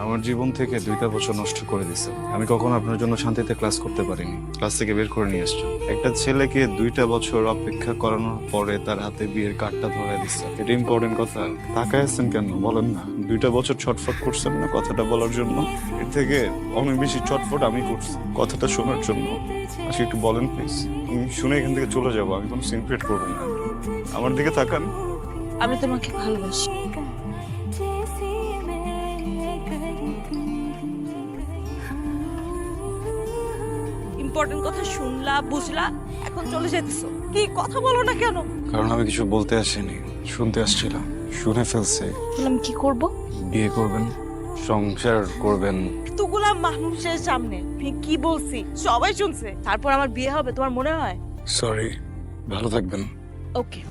আমার জীবন থেকে 2টা বছর নষ্ট করে দিছে। আমি কখনো আপনার জন্য শান্তিতে ক্লাস করতে পারিনি, ক্লাস থেকে বের করে নিয়ে আসছো। একটা ছেলেকে 2টা বছর অপেক্ষা করানোর পরে তার হাতে বিয়ের কার্ডটা ধরে দিচ্ছে। এটা ইম্পর্টেন্ট কথা। তাকায় আছেন কেন বলেন না? 2টা বছর ছটফট করছেন না কথাটা বলার জন্য? এর থেকে অনেক বেশি ছটফট আমি করছি কথাটা শোনার জন্য। আজকে একটু বলেন প্লিজ। আমি শুনে এখান থেকে চলে যাবো, আমি কোনো সিন ক্রিয়েট করবো না। আমার দিকে তাকান। আমি তোমাকে ভালোবাসি। ইম্পর্টেন্ট কথা শুনলা, বুঝলা, এখন চলে যেতেছো। কি কথা বলো না কেন? কারণ আমি কিছু বলতে আসিনি, শুনতে আসছিলাম। শুনে ফেলছে। আমি কি করব? বিয়ে করবেন, সংসার করবেন। এতগুলা মানুষের সামনে আমি কি বলছি সবাই শুনছে, তারপর আমার বিয়ে হবে তোমার মনে হয়? সরি, ভালো থাকবেন। ওকে।